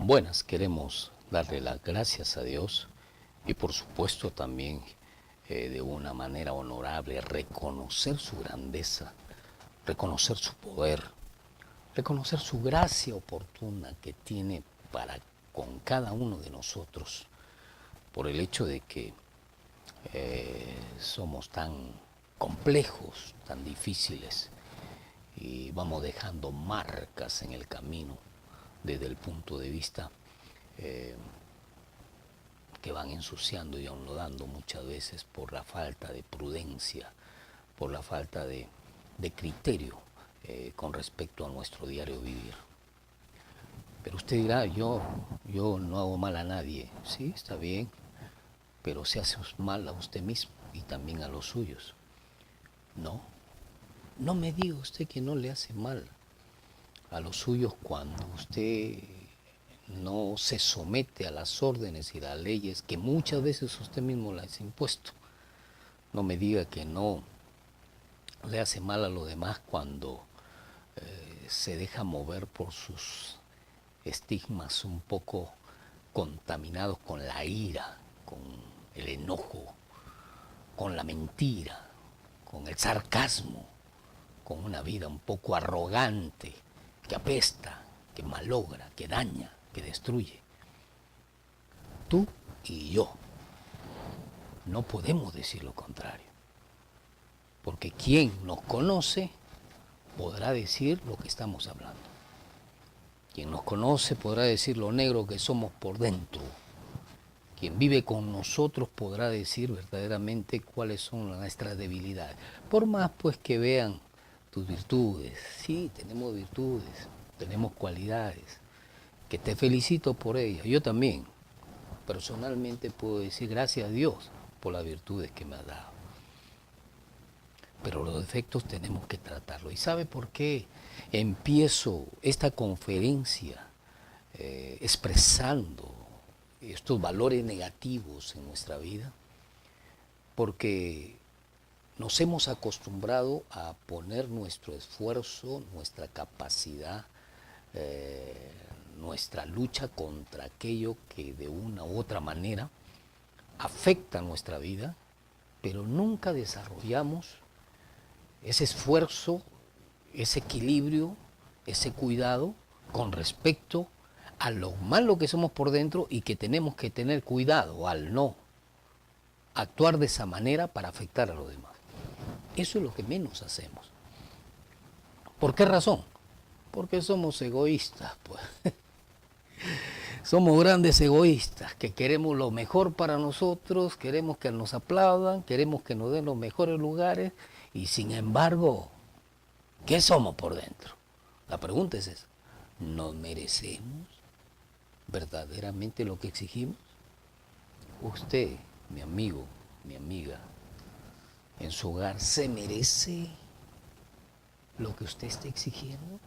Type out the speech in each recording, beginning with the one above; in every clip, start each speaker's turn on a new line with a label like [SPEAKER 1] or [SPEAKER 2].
[SPEAKER 1] buenas. Queremos darle las gracias a Dios y por supuesto también de una manera honorable reconocer su grandeza, reconocer su poder, reconocer su gracia oportuna que tiene para con cada uno de nosotros por el hecho de que somos tan complejos, tan difíciles y vamos dejando marcas en el camino desde el punto de vista que van ensuciando y enlodando muchas veces por la falta de prudencia, por la falta de criterio con respecto a nuestro diario vivir. Pero usted dirá, yo no hago mal a nadie. Sí, está bien, pero se hace mal a usted mismo y también a los suyos. No me diga usted que no le hace mal a los suyos cuando usted no se somete a las órdenes y las leyes que muchas veces usted mismo las ha impuesto. No me diga que no le hace mal a los demás cuando se deja mover por sus estigmas un poco contaminados con la ira, con el enojo, con la mentira, con el sarcasmo, con una vida un poco arrogante, que apesta, que malogra, que daña, que destruye. Tú y yo no podemos decir lo contrario, porque quien nos conoce podrá decir lo que estamos hablando. Quien nos conoce podrá decir lo negro que somos por dentro. Quien vive con nosotros podrá decir verdaderamente cuáles son nuestras debilidades. Por más pues que vean tus virtudes, sí, tenemos virtudes, tenemos cualidades, que te felicito por ellas. Yo también, personalmente puedo decir gracias a Dios por las virtudes que me ha dado. Pero los defectos tenemos que tratarlos. ¿Y sabe por qué empiezo esta conferencia expresando estos valores negativos en nuestra vida? Porque nos hemos acostumbrado a poner nuestro esfuerzo, nuestra capacidad, nuestra lucha contra aquello que de una u otra manera afecta nuestra vida, pero nunca desarrollamos ese esfuerzo, ese equilibrio, ese cuidado con respecto a lo malo que somos por dentro y que tenemos que tener cuidado al no actuar de esa manera para afectar a los demás. Eso es lo que menos hacemos. ¿Por qué razón? Porque somos egoístas, pues. Somos grandes egoístas que queremos lo mejor para nosotros, queremos que nos aplaudan, queremos que nos den los mejores lugares y sin embargo, ¿qué somos por dentro? La pregunta es esa. ¿Nos merecemos verdaderamente lo que exigimos? Usted, mi amigo, mi amiga, en su hogar, ¿se merece lo que usted está exigiendo?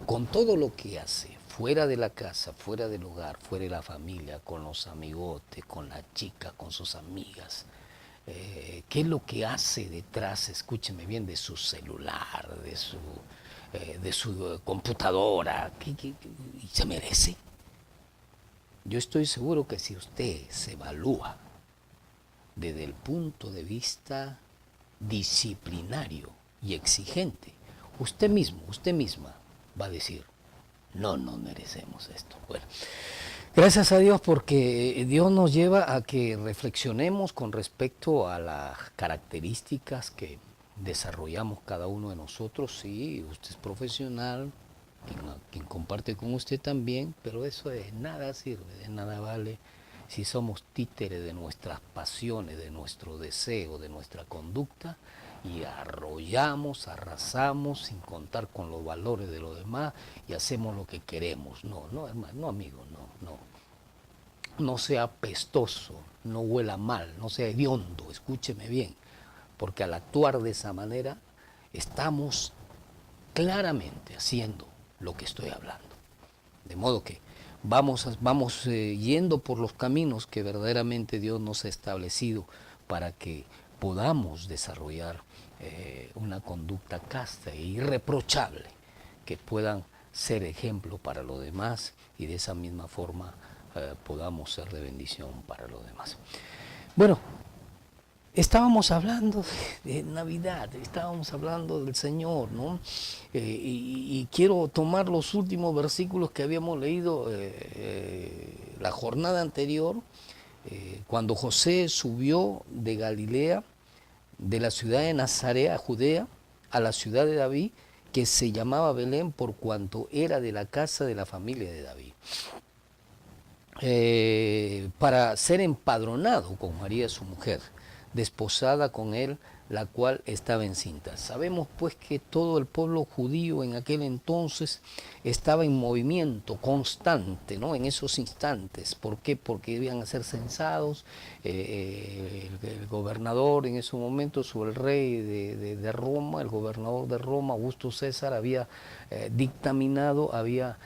[SPEAKER 1] Con todo lo que hace, fuera de la casa, fuera del hogar, fuera de la familia, con los amigotes, con la chica, con sus amigas, ¿qué es lo que hace detrás, escúcheme bien, de su celular, de su computadora? ¿Y se merece? Yo estoy seguro que si usted se evalúa desde el punto de vista disciplinario y exigente, usted mismo, usted misma va a decir, no nos merecemos esto. Bueno, gracias a Dios porque Dios nos lleva a que reflexionemos con respecto a las características que desarrollamos cada uno de nosotros. Sí, usted es profesional, quien comparte con usted también, pero eso de nada sirve, de nada vale si somos títeres de nuestras pasiones, de nuestro deseo, de nuestra conducta, y arrollamos, arrasamos sin contar con los valores de los demás y hacemos lo que queremos. No, hermano, no, amigo, no. No sea pestoso, no huela mal, no sea hediondo, escúcheme bien, porque al actuar de esa manera estamos claramente haciendo lo que estoy hablando. De modo que vamos yendo por los caminos que verdaderamente Dios nos ha establecido para que podamos desarrollar una conducta casta e irreprochable que puedan ser ejemplo para los demás y de esa misma forma podamos ser de bendición para los demás. Bueno, estábamos hablando de Navidad, estábamos hablando del Señor, ¿no? Y quiero tomar los últimos versículos que habíamos leído la jornada anterior, cuando José subió de Galilea, de la ciudad de Nazaret a Judea, a la ciudad de David, que se llamaba Belén por cuanto era de la casa de la familia de David, para ser empadronado con María su mujer, desposada con él, la cual estaba encinta. Sabemos pues que todo el pueblo judío en aquel entonces estaba en movimiento constante, ¿no? En esos instantes. ¿Por qué? Porque iban a ser censados. El gobernador en ese momento, sobre el rey de Roma, el gobernador de Roma, Augusto César, había dictaminado, había,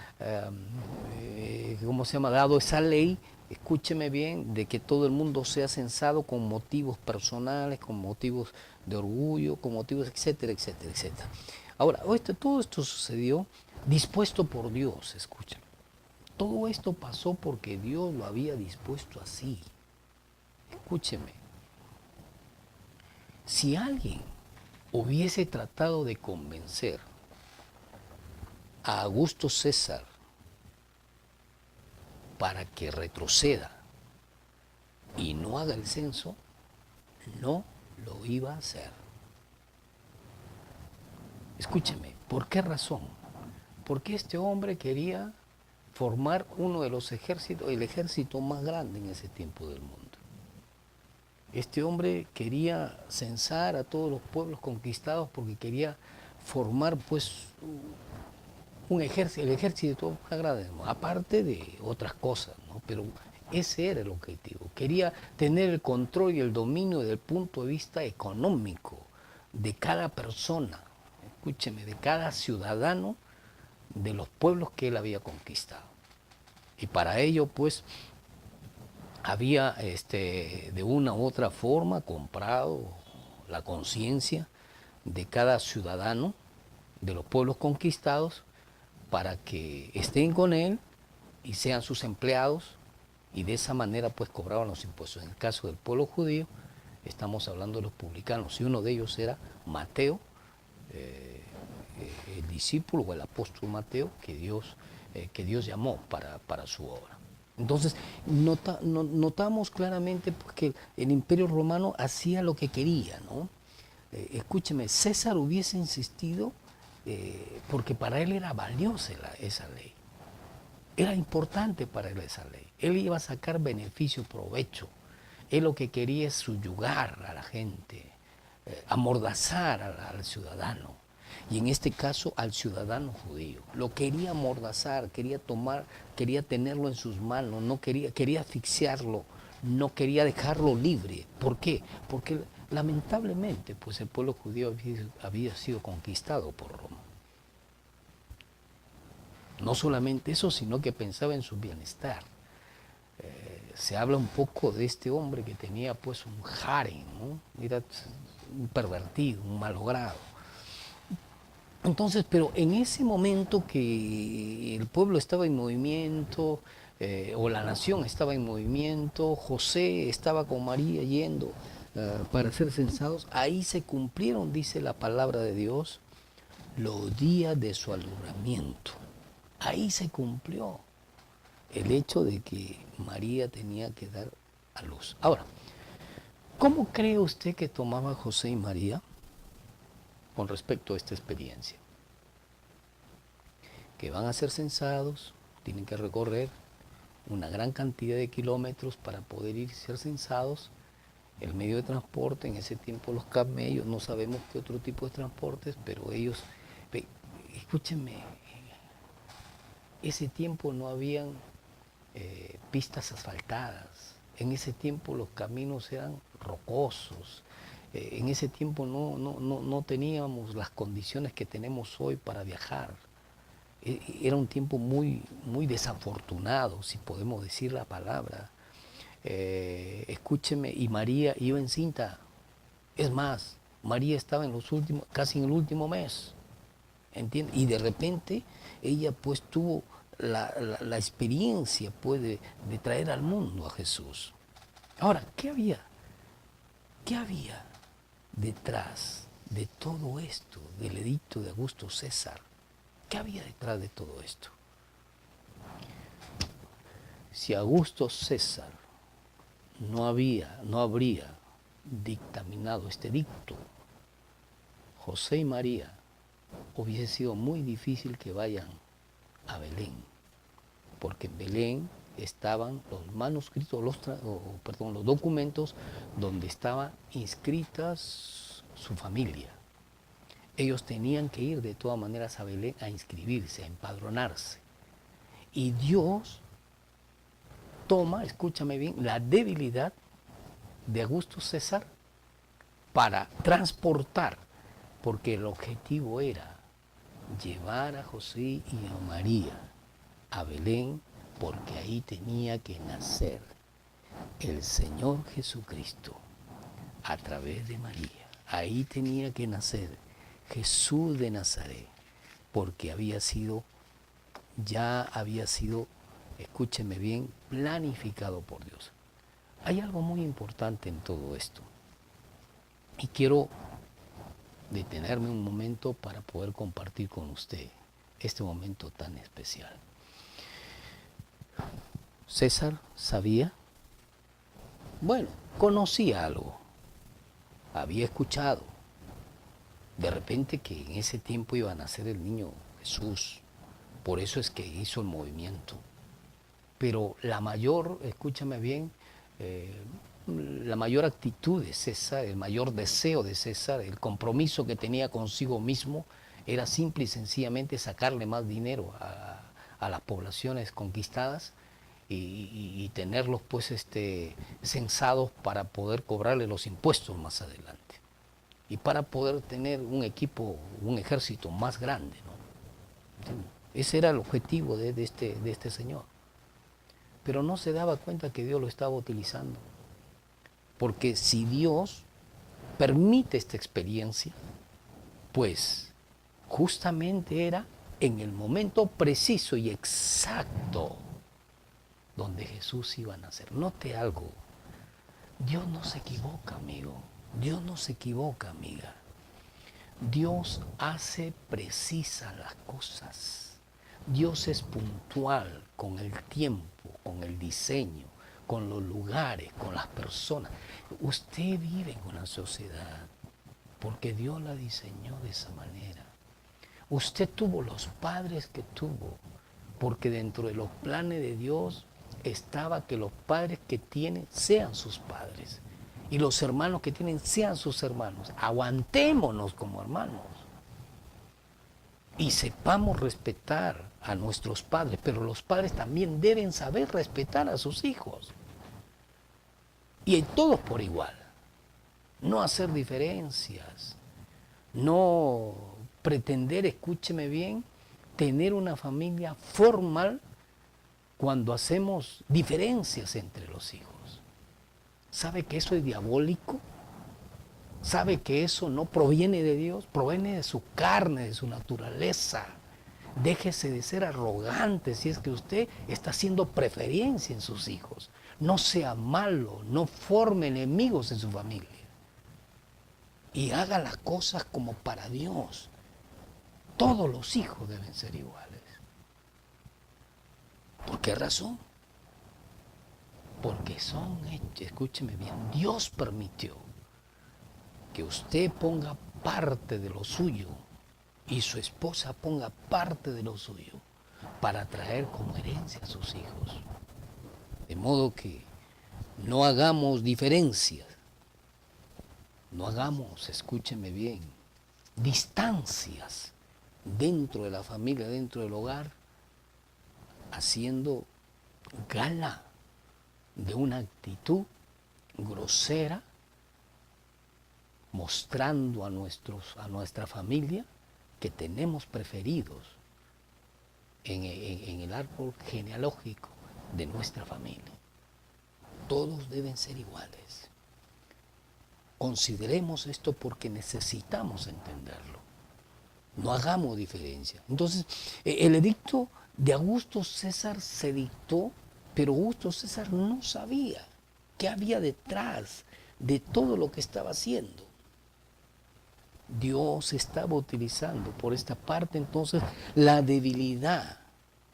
[SPEAKER 1] ¿cómo se llama?, dado esa ley. Escúcheme bien, de que todo el mundo sea censado con motivos personales, con motivos de orgullo, con motivos, etcétera, etcétera, etcétera. Ahora, todo esto sucedió dispuesto por Dios, escúchame. Todo esto pasó porque Dios lo había dispuesto así. Escúcheme. Si alguien hubiese tratado de convencer a Augusto César para que retroceda y no haga el censo, no lo iba a hacer. Escúcheme, ¿por qué razón? Porque este hombre quería formar uno de los ejércitos, el ejército más grande en ese tiempo del mundo. Este hombre quería censar a todos los pueblos conquistados porque quería formar pues un ejército, el ejército más grande, aparte de otras cosas, ¿no? Pero ese era el objetivo. Quería tener el control y el dominio desde el punto de vista económico de cada persona, escúcheme, de cada ciudadano de los pueblos que él había conquistado. Y para ello, pues, había de una u otra forma comprado la conciencia de cada ciudadano de los pueblos conquistados para que estén con él y sean sus empleados, y de esa manera pues cobraban los impuestos. En el caso del pueblo judío estamos hablando de los publicanos, y uno de ellos era Mateo, el discípulo o el apóstol Mateo que Dios llamó para su obra. Entonces notamos claramente pues, que el Imperio Romano hacía lo que quería, ¿no? Escúcheme, César hubiese insistido porque para él era valiosa esa ley. Era importante para él esa ley. Él iba a sacar beneficio, provecho. Él lo que quería es subyugar a la gente, amordazar al ciudadano. Y en este caso al ciudadano judío. Lo quería amordazar, quería tenerlo en sus manos, quería asfixiarlo, no quería dejarlo libre. ¿Por qué? Porque lamentablemente pues el pueblo judío había sido conquistado por Roma. No solamente eso, sino que pensaba en su bienestar. Se habla un poco de este hombre que tenía pues un harem, ¿no? Era un pervertido, un malogrado. Entonces, pero en ese momento que el pueblo estaba en movimiento, o la nación estaba en movimiento, José estaba con María yendo para ser censados, ahí se cumplieron, dice la palabra de Dios, los días de su alumbramiento. Ahí se cumplió el hecho de que María tenía que dar a luz. Ahora, ¿cómo cree usted que tomaba José y María con respecto a esta experiencia? Que van a ser censados, tienen que recorrer una gran cantidad de kilómetros para poder ir a ser censados. El medio de transporte, en ese tiempo los camellos, no sabemos qué otro tipo de transportes, pero ellos, escúchenme, ese tiempo no habían pistas asfaltadas, en ese tiempo los caminos eran rocosos, en ese tiempo no teníamos las condiciones que tenemos hoy para viajar. Era un tiempo muy, muy desafortunado, si podemos decir la palabra. Escúcheme, y María iba encinta. Es más, María estaba casi en el último mes. ¿entiendes? Y de repente ella pues tuvo la experiencia pues de traer al mundo a Jesús. Ahora, ¿qué había detrás de todo esto, del edicto de Augusto César? ¿Qué había detrás de todo esto? Si Augusto César no habría dictaminado este edicto, José y María hubiese sido muy difícil que vayan a Belén, porque en Belén estaban los manuscritos, los documentos donde estaba inscritas su familia. Ellos tenían que ir de todas maneras a Belén a inscribirse, a empadronarse. Y Dios toma, escúchame bien, la debilidad de Augusto César para transportar, porque el objetivo era llevar a José y a María a Belén, porque ahí tenía que nacer el Señor Jesucristo a través de María. Ahí tenía que nacer Jesús de Nazaret, porque ya había sido, escúcheme bien, planificado por Dios. Hay algo muy importante en todo esto, y quiero detenerme un momento para poder compartir con usted este momento tan especial. César sabía, bueno, conocía algo, había escuchado, de repente que en ese tiempo iba a nacer el niño Jesús, por eso es que hizo el movimiento. Pero la mayor, escúchame bien, la mayor actitud de César, el mayor deseo de César, el compromiso que tenía consigo mismo, era simple y sencillamente sacarle más dinero a las poblaciones conquistadas y tenerlos pues censados para poder cobrarle los impuestos más adelante y para poder tener un equipo, un ejército más grande, ¿no? Ese era el objetivo de este señor. Pero no se daba cuenta que Dios lo estaba utilizando. Porque si Dios permite esta experiencia, pues justamente era en el momento preciso y exacto donde Jesús iba a nacer. Note algo, Dios no se equivoca, amigo. Dios no se equivoca, amiga. Dios hace precisas las cosas. Dios es puntual con el tiempo, con el diseño, con los lugares, con las personas. Usted vive en una sociedad porque Dios la diseñó de esa manera. Usted tuvo los padres que tuvo porque dentro de los planes de Dios estaba que los padres que tienen sean sus padres y los hermanos que tienen sean sus hermanos. Aguantémonos como hermanos y sepamos respetar a nuestros padres, pero los padres también deben saber respetar a sus hijos. Y en todos por igual. No hacer diferencias, no pretender, escúcheme bien, tener una familia formal cuando hacemos diferencias entre los hijos. ¿Sabe que eso es diabólico? ¿Sabe que eso no proviene de Dios? Proviene de su carne, de su naturaleza. Déjese de ser arrogante si es que usted está haciendo preferencia en sus hijos. No sea malo, no forme enemigos en su familia. Y haga las cosas como para Dios. Todos los hijos deben ser iguales. ¿Por qué razón? Porque son hechos, escúcheme bien, Dios permitió que usted ponga parte de lo suyo y su esposa ponga parte de lo suyo para traer como herencia a sus hijos. De modo que no hagamos diferencias, no hagamos, escúcheme bien, distancias dentro de la familia, dentro del hogar, haciendo gala de una actitud grosera, mostrando a nuestra familia que tenemos preferidos en el árbol genealógico de nuestra familia. Todos deben ser iguales. Consideremos esto porque necesitamos entenderlo. No hagamos diferencia. Entonces, el edicto de Augusto César se dictó, pero Augusto César no sabía qué había detrás de todo lo que estaba haciendo. Dios estaba utilizando por esta parte entonces la debilidad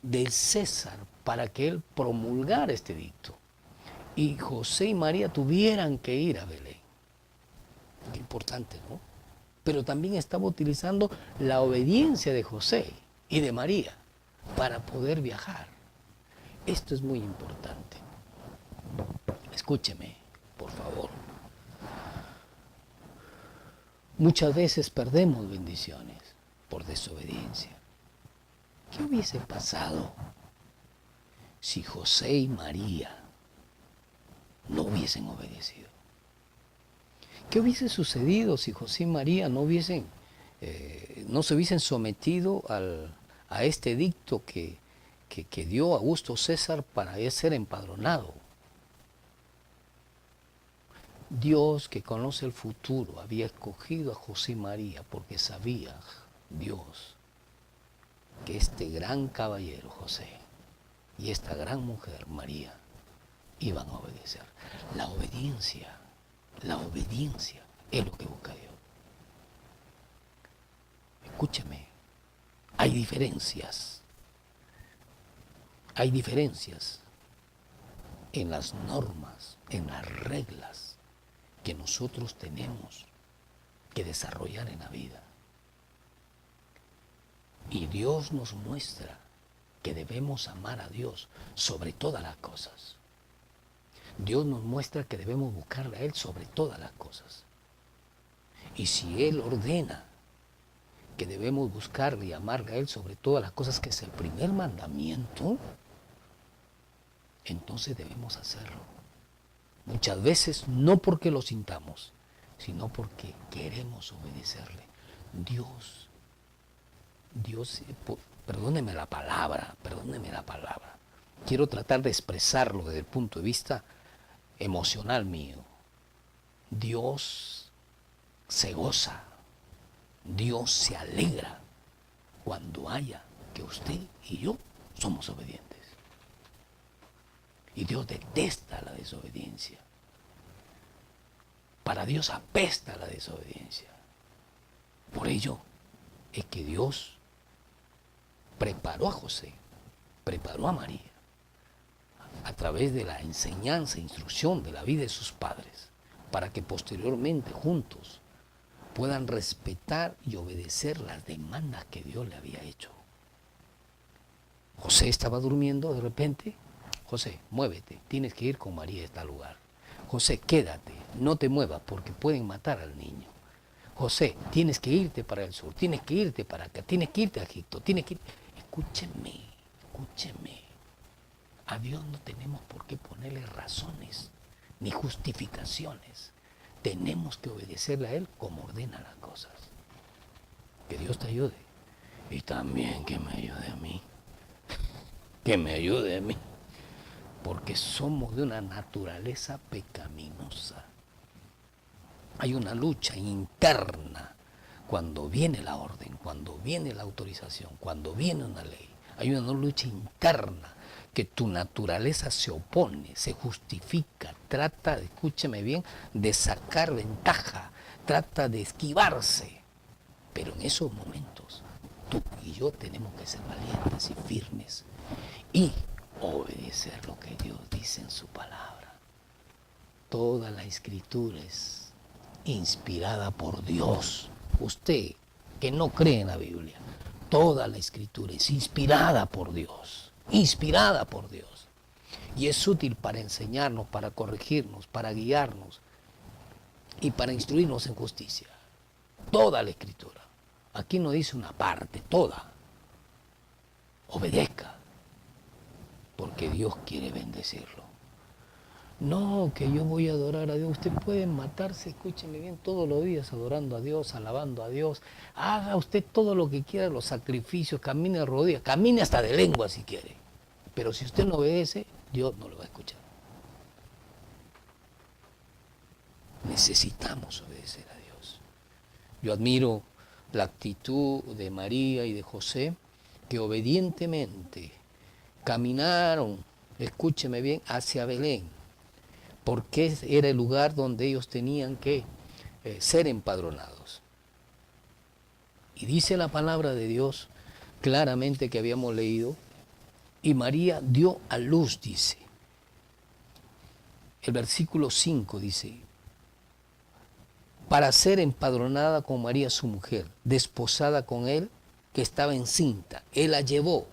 [SPEAKER 1] de César para que él promulgara este edicto. Y José y María tuvieran que ir a Belén. Qué importante, ¿no? Pero también estaba utilizando la obediencia de José y de María para poder viajar. Esto es muy importante. Escúcheme, por favor. Muchas veces perdemos bendiciones por desobediencia. ¿Qué hubiese pasado si José y María no hubiesen obedecido? ¿Qué hubiese sucedido si José y María no se hubiesen sometido a este edicto que dio Augusto César para ser empadronado? Dios, que conoce el futuro, había escogido a José y María porque sabía Dios que este gran caballero José y esta gran mujer María iban a obedecer. La obediencia es lo que busca Dios. Escúcheme, hay diferencias en las normas, en las reglas que nosotros tenemos que desarrollar en la vida. Y Dios nos muestra que debemos amar a Dios sobre todas las cosas. Dios nos muestra que debemos buscarle a Él sobre todas las cosas. Y si Él ordena que debemos buscarle y amarle a Él sobre todas las cosas, que es el primer mandamiento, entonces debemos hacerlo. Muchas veces no porque lo sintamos, sino porque queremos obedecerle. Dios, perdóneme la palabra. Quiero tratar de expresarlo desde el punto de vista emocional mío. Dios se goza, Dios se alegra cuando haya que usted y yo somos obedientes. Y Dios detesta la desobediencia. Para Dios apesta la desobediencia. Por ello es que Dios preparó a José, preparó a María, a través de la enseñanza e instrucción de la vida de sus padres, para que posteriormente juntos puedan respetar y obedecer las demandas que Dios le había hecho. José estaba durmiendo, de repente: José, muévete, tienes que ir con María a tal lugar. José, quédate, no te muevas porque pueden matar al niño. José, tienes que irte para el sur, tienes que irte para acá, tienes que irte a Egipto, tienes que ir... Escúcheme. A Dios no tenemos por qué ponerle razones ni justificaciones. Tenemos que obedecerle a Él como ordena las cosas. Que Dios te ayude. Y también que me ayude a mí. Que me ayude a mí. Porque somos de una naturaleza pecaminosa. Hay una lucha interna cuando viene la orden, cuando viene la autorización, cuando viene una ley. Hay una lucha interna que tu naturaleza se opone, se justifica, trata, escúcheme bien, de sacar ventaja, trata de esquivarse. Pero en esos momentos, tú y yo tenemos que ser valientes y firmes y obedecer lo que Dios dice en su palabra. Toda la escritura es inspirada por Dios. Usted que no cree en la Biblia, toda la escritura es inspirada por Dios. Inspirada por Dios. Y es útil para enseñarnos, para corregirnos, para guiarnos y para instruirnos en justicia. Toda la escritura. Aquí no dice una parte, toda. Obedezca, porque Dios quiere bendecirlo. No, que yo voy a adorar a Dios. Usted puede matarse, escúcheme bien, todos los días adorando a Dios, alabando a Dios. Haga usted todo lo que quiera, los sacrificios, camine de rodillas, camine hasta de lengua si quiere. Pero si usted no obedece, Dios no lo va a escuchar. Necesitamos obedecer a Dios. Yo admiro la actitud de María y de José, que obedientemente caminaron, escúcheme bien, hacia Belén, porque era el lugar donde ellos tenían que ser empadronados. Y dice la palabra de Dios claramente que habíamos leído, y María dio a luz, dice. El versículo 5 dice, para ser empadronada con María su mujer, desposada con él, que estaba encinta. Él la llevó,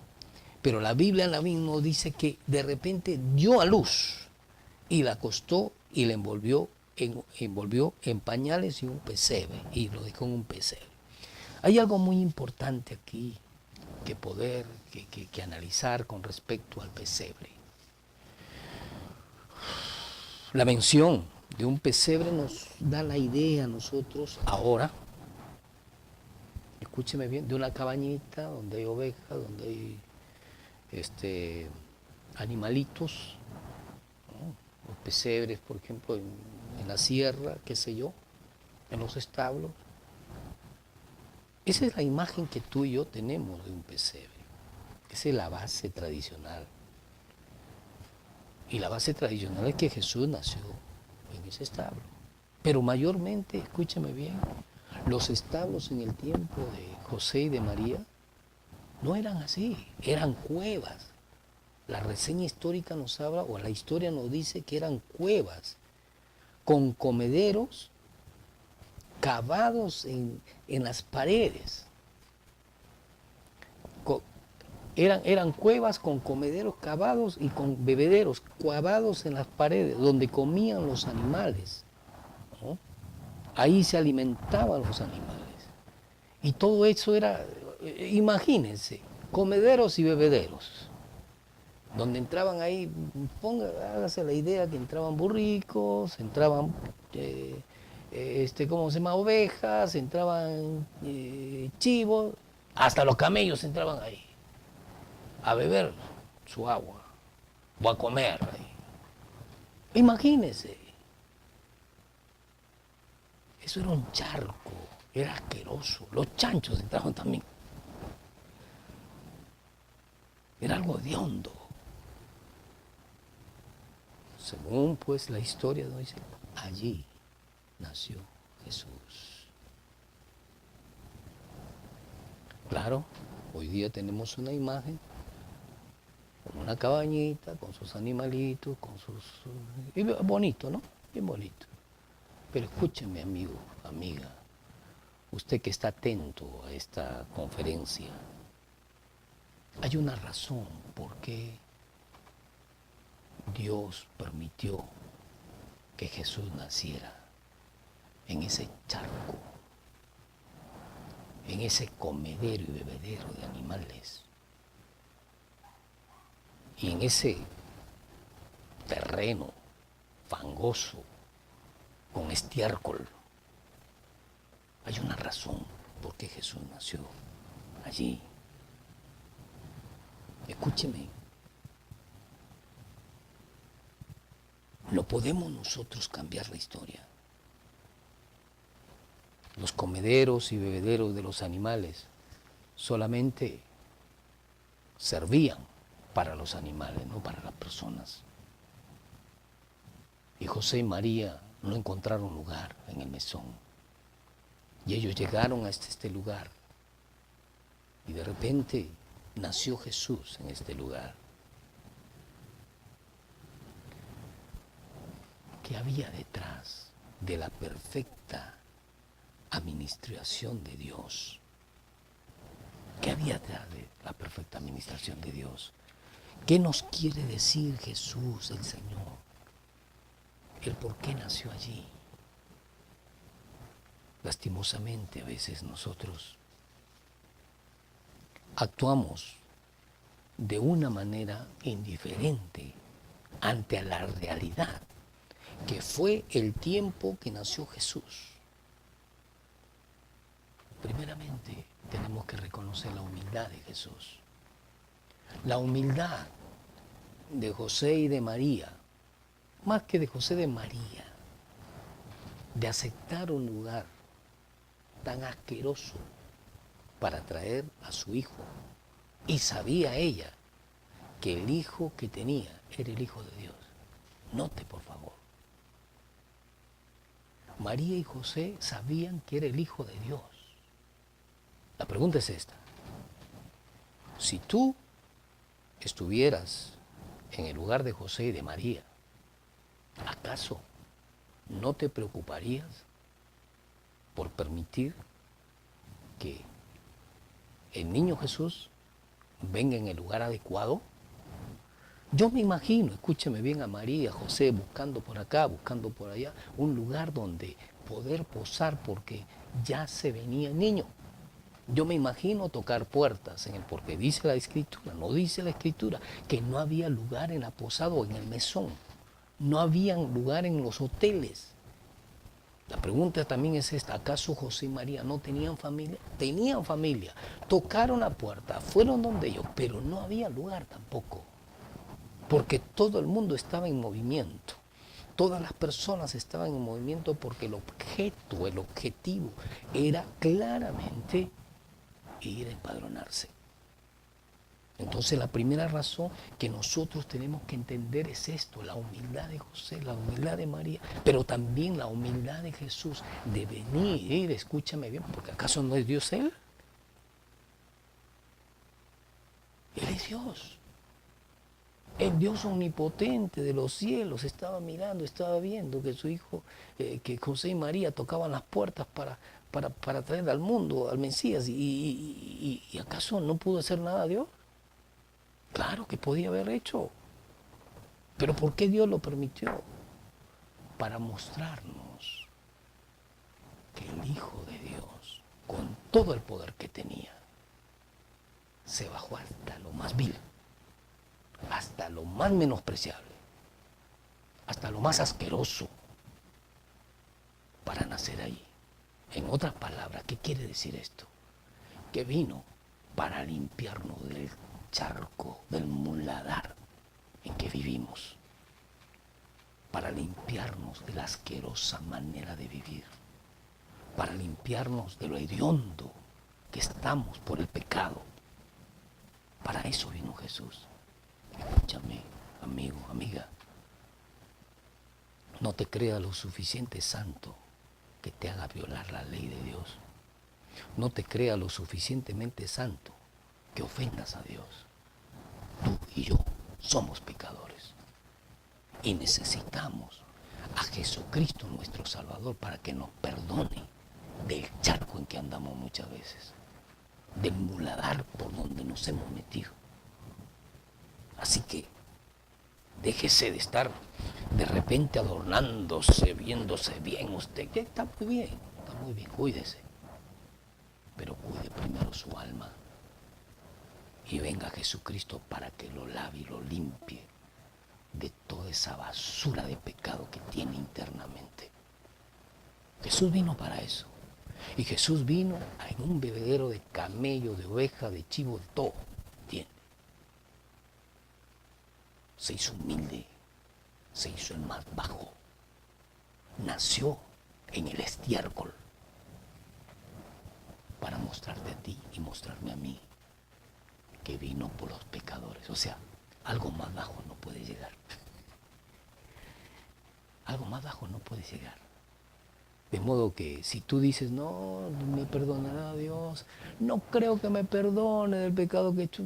[SPEAKER 1] pero la Biblia mismo dice que de repente dio a luz y la acostó y la envolvió en pañales y un pesebre, y lo dejó en un pesebre. Hay algo muy importante aquí que analizar con respecto al pesebre. La mención de un pesebre nos da la idea a nosotros ahora, escúcheme bien, de una cabañita donde hay ovejas, donde hay animalitos, ¿no? Los pesebres, por ejemplo, en la sierra, qué sé yo, en los establos. Esa es la imagen que tú y yo tenemos de un pesebre. Esa es la base tradicional. Y la base tradicional es que Jesús nació en ese establo. Pero mayormente, escúchame bien, los establos en el tiempo de José y de María no eran así, eran cuevas. La reseña histórica nos habla, o la historia nos dice que eran cuevas con comederos cavados en las paredes. Eran cuevas con comederos cavados y con bebederos cavados en las paredes, donde comían los animales, ¿no? Ahí se alimentaban los animales. Y todo eso era, imagínense, comederos y bebederos, donde entraban ahí, hágase la idea que entraban burricos, entraban, ¿cómo se llama? Ovejas, entraban chivos, hasta los camellos entraban ahí a beber su agua o a comer ahí. Imagínense, eso era un charco, era asqueroso, los chanchos entraban también, era algo hediondo. Según pues la historia nos dice, allí nació Jesús. Claro, hoy día tenemos una imagen, como una cabañita, con sus animalitos, con sus... Y bonito, ¿no? Bien bonito. Pero escúcheme, amigo, amiga, usted que está atento a esta conferencia, hay una razón por qué Dios permitió que Jesús naciera en ese charco, en ese comedero y bebedero de animales, y en ese terreno fangoso con estiércol. Hay una razón por qué Jesús nació allí. Escúcheme. ¿No podemos nosotros cambiar la historia? Los comederos y bebederos de los animales solamente servían para los animales, no para las personas. Y José y María no encontraron lugar en el mesón. Y ellos llegaron a este lugar. Y de repente nació Jesús en este lugar. ¿Qué había detrás de la perfecta administración de Dios? ¿Qué había detrás de la perfecta administración de Dios? ¿Qué nos quiere decir Jesús, el Señor? El por qué nació allí. Lastimosamente a veces nosotros actuamos de una manera indiferente ante la realidad que fue el tiempo que nació Jesús. Primeramente tenemos que reconocer la humildad de Jesús. La humildad de José y de María, más que de José, de María, de aceptar un lugar tan asqueroso para traer a su hijo. Y sabía ella que el hijo que tenía era el Hijo de Dios. Note, por favor. María y José sabían que era el Hijo de Dios. La pregunta es esta. Si tú estuvieras en el lugar de José y de María, ¿acaso no te preocuparías por permitir que el niño Jesús venga en el lugar adecuado? Yo me imagino, escúcheme bien, a María, a José, buscando por acá, buscando por allá, un lugar donde poder posar porque ya se venía el niño. Yo me imagino tocar puertas, porque dice la Escritura, no dice la Escritura, que no había lugar en la posada o en el mesón, no había lugar en los hoteles. La pregunta también es esta, ¿acaso José y María no tenían familia? Tenían familia, tocaron la puerta, fueron donde ellos, pero no había lugar tampoco. Porque todo el mundo estaba en movimiento, todas las personas estaban en movimiento porque el objetivo era claramente ir a empadronarse. Entonces la primera razón que nosotros tenemos que entender es esto, la humildad de José, la humildad de María, pero también la humildad de Jesús, de venir, escúchame bien, porque ¿acaso no es Dios Él? Él es Dios. El Dios omnipotente de los cielos estaba mirando, estaba viendo que su hijo, que José y María tocaban las puertas para traer al mundo, al Mesías. ¿Y acaso no pudo hacer nada Dios? Claro que podía haber hecho. Pero ¿por qué Dios lo permitió? Para mostrarnos que el Hijo de Dios, con todo el poder que tenía, se bajó hasta lo más vil, hasta lo más menospreciable, hasta lo más asqueroso, para nacer ahí. En otras palabras, ¿qué quiere decir esto? Que vino para limpiarnos del charco, del muladar en que vivimos, para limpiarnos de la asquerosa manera de vivir, para limpiarnos de lo hediondo que estamos por el pecado. Para eso vino Jesús. Escúchame, amigo, amiga. No te creas lo suficiente santo que te haga violar la ley de Dios. No te creas lo suficientemente santo que ofendas a Dios. Tú y yo somos pecadores y necesitamos a Jesucristo nuestro Salvador para que nos perdone del charco en que andamos muchas veces, del muladar por donde nos hemos metido. Así que déjese de estar de repente adornándose, viéndose bien usted, que está muy bien, cuídese. Pero cuide primero su alma y venga Jesucristo para que lo lave y lo limpie de toda esa basura de pecado que tiene internamente. Jesús vino para eso. Y Jesús vino en un bebedero de camello, de oveja, de chivo, de todo. ¿Entiende? Se hizo humilde, se hizo el más bajo. Nació en el estiércol para mostrarte a ti y mostrarme a mí que vino por los pecadores. O sea, algo más bajo no puede llegar. Algo más bajo no puede llegar. De modo que si tú dices, no, me perdonará Dios, no creo que me perdone del pecado que he hecho.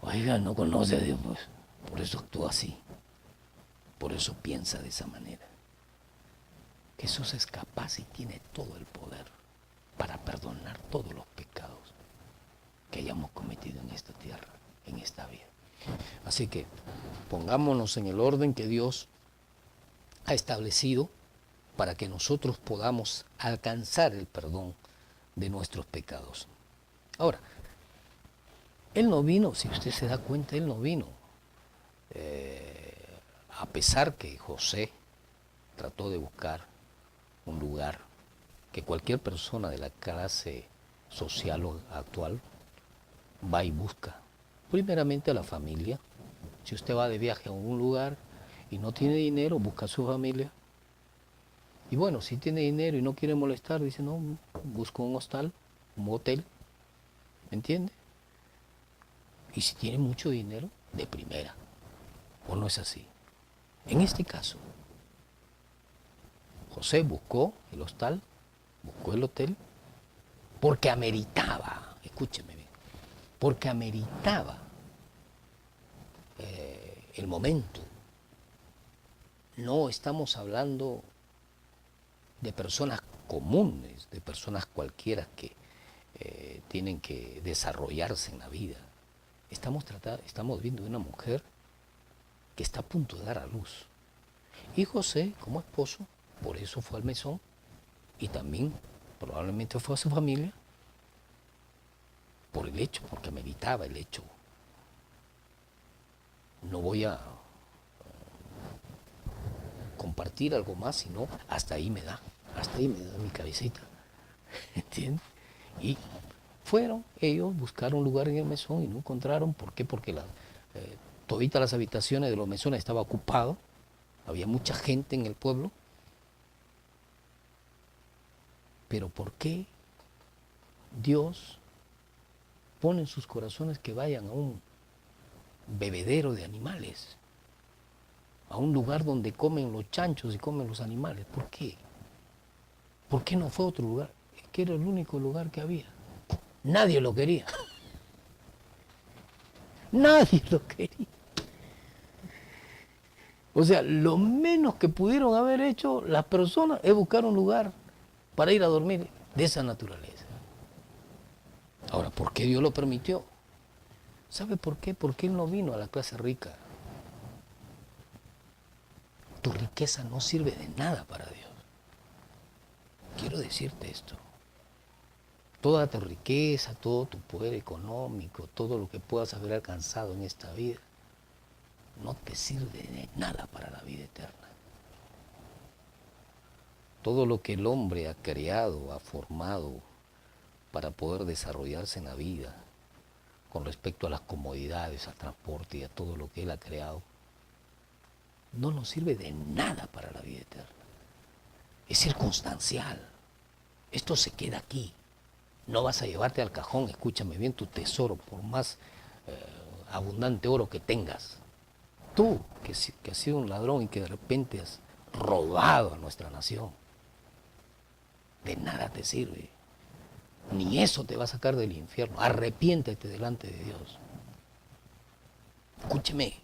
[SPEAKER 1] Oiga, no conoce a Dios, pues. Por eso actúa así. Por eso piensa de esa manera. Jesús es capaz y tiene todo el poder para perdonar todos los pecados que hayamos cometido en esta tierra, en esta vida. Así que pongámonos en el orden que Dios ha establecido para que nosotros podamos alcanzar el perdón de nuestros pecados. Ahora, Él no vino, si usted se da cuenta, Él no vino. A pesar que José trató de buscar un lugar que cualquier persona de la clase social o actual va y busca. Primeramente a la familia. Si usted va de viaje a un lugar y no tiene dinero, busca a su familia. Y bueno, si tiene dinero y no quiere molestar, dice, no, busco un hostal, un hotel, ¿me entiende? Y si tiene mucho dinero, de primera. ¿O no es así? En este caso, José buscó el hostal, buscó el hotel, porque ameritaba, escúcheme bien, porque ameritaba el momento. No estamos hablando de personas comunes, de personas cualquiera que tienen que desarrollarse en la vida. Estamos viendo una mujer que está a punto de dar a luz. Y José, como esposo, por eso fue al mesón y también probablemente fue a su familia, por el hecho, porque ameritaba el hecho. No voy a compartir algo más, sino hasta ahí me da mi cabecita, ¿entiendes? Y fueron, ellos buscaron un lugar en el mesón y no encontraron. ¿Por qué? Porque toditas las habitaciones de los mesones estaban ocupadas, había mucha gente en el pueblo. Pero ¿por qué Dios pone en sus corazones que vayan a un bebedero de animales? A un lugar donde comen los chanchos y comen los animales. ¿Por qué? ¿Por qué no fue a otro lugar? Es que era el único lugar que había. Nadie lo quería. Nadie lo quería. O sea, lo menos que pudieron haber hecho las personas es buscar un lugar para ir a dormir de esa naturaleza. Ahora, ¿por qué Dios lo permitió? ¿Sabe por qué? Porque Él no vino a la clase rica. Tu riqueza no sirve de nada para Dios. Quiero decirte esto. Toda tu riqueza, todo tu poder económico, todo lo que puedas haber alcanzado en esta vida, no te sirve de nada para la vida eterna. Todo lo que el hombre ha creado, ha formado para poder desarrollarse en la vida, con respecto a las comodidades, al transporte y a todo lo que él ha creado, no nos sirve de nada para la vida eterna. Es circunstancial. Esto se queda aquí. No vas a llevarte al cajón, escúchame bien, tu tesoro, por más abundante oro que tengas. Tú, que has sido un ladrón y que de repente has robado a nuestra nación, de nada te sirve. Ni eso te va a sacar del infierno. Arrepiéntete delante de Dios. Escúcheme,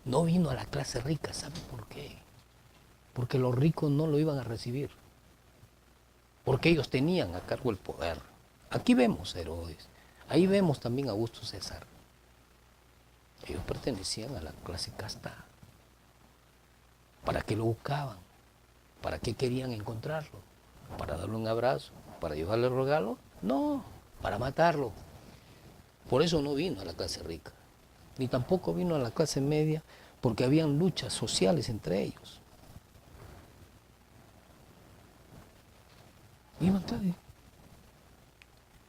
[SPEAKER 1] no vino a la clase rica, ¿sabe por qué? Porque los ricos no lo iban a recibir. Porque ellos tenían a cargo el poder. Aquí vemos a Herodes, ahí vemos también a Augusto César. Ellos pertenecían a la clase casta. ¿Para qué lo buscaban? ¿Para qué querían encontrarlo? ¿Para darle un abrazo? ¿Para llevarle regalo? No, para matarlo. Por eso no vino a la clase rica, ni tampoco vino a la clase media, porque habían luchas sociales entre ellos.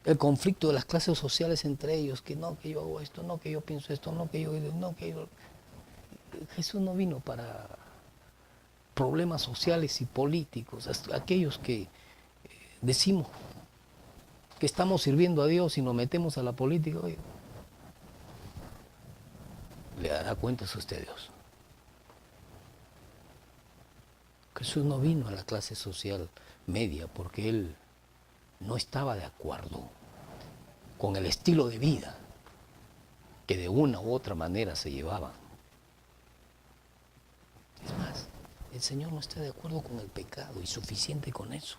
[SPEAKER 1] El conflicto de las clases sociales entre ellos, que no, que yo hago esto, no, que yo pienso esto, no, que yo, no, que yo... Jesús no vino para problemas sociales y políticos, aquellos que decimos que estamos sirviendo a Dios y nos metemos a la política. Oye, le dará cuentas a usted Dios. Jesús no vino a la clase social media porque Él no estaba de acuerdo con el estilo de vida que de una u otra manera se llevaba. Es más, el Señor no está de acuerdo con el pecado y suficiente con eso.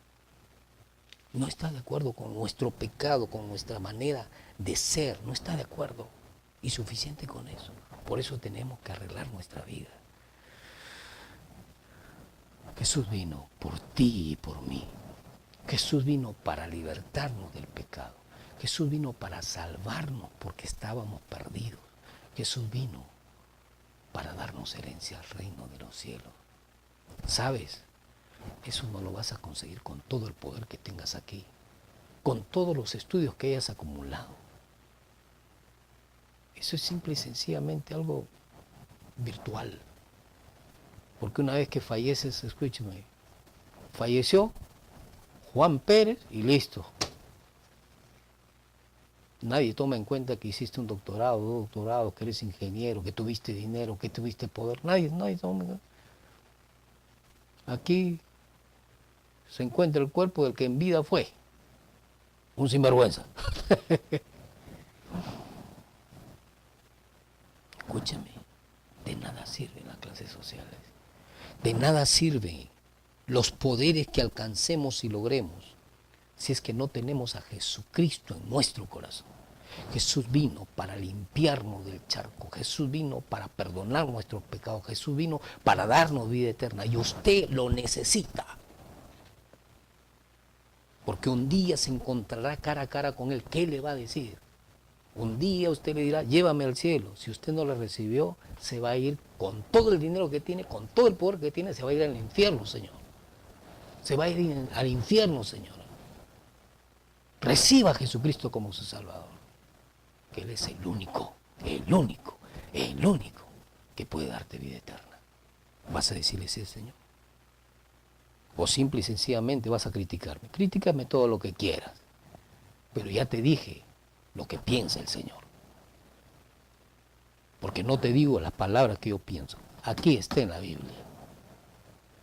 [SPEAKER 1] No está de acuerdo con nuestro pecado, con nuestra manera de ser, no está de acuerdo y suficiente con eso. Por eso tenemos que arreglar nuestra vida. Jesús vino por ti y por mí. Jesús vino para libertarnos del pecado. Jesús vino para salvarnos porque estábamos perdidos. Jesús vino para darnos herencia al reino de los cielos. ¿Sabes? Eso no lo vas a conseguir con todo el poder que tengas aquí, con todos los estudios que hayas acumulado. Eso es simple y sencillamente algo virtual. Porque una vez que falleces, escúchame, falleció Juan Pérez y listo. Nadie toma en cuenta que hiciste un doctorado, dos doctorados, que eres ingeniero, que tuviste dinero, que tuviste poder. Nadie toma en cuenta. Aquí se encuentra el cuerpo del que en vida fue un sinvergüenza. Escúchame, de nada sirven las clases sociales, de nada sirven los poderes que alcancemos y logremos si es que no tenemos a Jesucristo en nuestro corazón. Jesús vino para limpiarnos del charco, Jesús vino para perdonar nuestros pecados, Jesús vino para darnos vida eterna y usted lo necesita. Porque un día se encontrará cara a cara con Él. ¿Qué le va a decir? Un día usted le dirá, llévame al cielo. Si usted no le recibió, se va a ir con todo el dinero que tiene, con todo el poder que tiene, se va a ir al infierno, Señor. Se va a ir al infierno, Señor. Reciba a Jesucristo como su Salvador. Que Él es el único que puede darte vida eterna. ¿Vas a decirle sí, Señor? O simple y sencillamente vas a criticarme. Críticame todo lo que quieras. Pero ya te dije lo que piensa el Señor. Porque no te digo las palabras que yo pienso. Aquí está en la Biblia.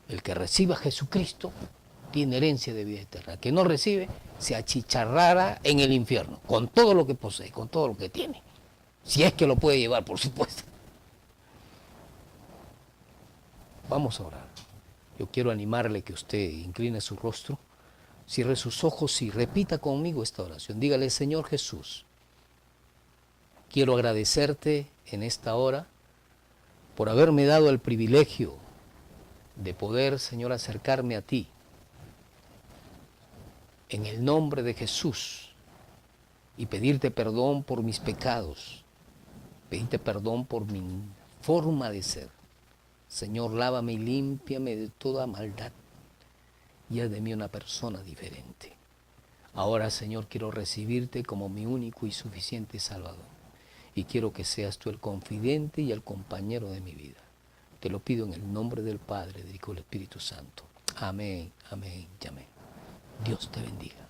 [SPEAKER 1] El que reciba a Jesucristo tiene herencia de vida eterna. El que no recibe se achicharrará en el infierno, con todo lo que posee, con todo lo que tiene. Si es que lo puede llevar, por supuesto. Vamos a orar. Yo quiero animarle que usted incline su rostro, cierre sus ojos y repita conmigo esta oración. Dígale, Señor Jesús, quiero agradecerte en esta hora por haberme dado el privilegio de poder, Señor, acercarme a ti. En el nombre de Jesús y pedirte perdón por mis pecados, pedirte perdón por mi forma de ser. Señor, lávame y límpiame de toda maldad y haz de mí una persona diferente. Ahora, Señor, quiero recibirte como mi único y suficiente Salvador y quiero que seas tú el confidente y el compañero de mi vida. Te lo pido en el nombre del Padre, del Hijo y del Espíritu Santo. Amén, amén y amén. Dios te bendiga.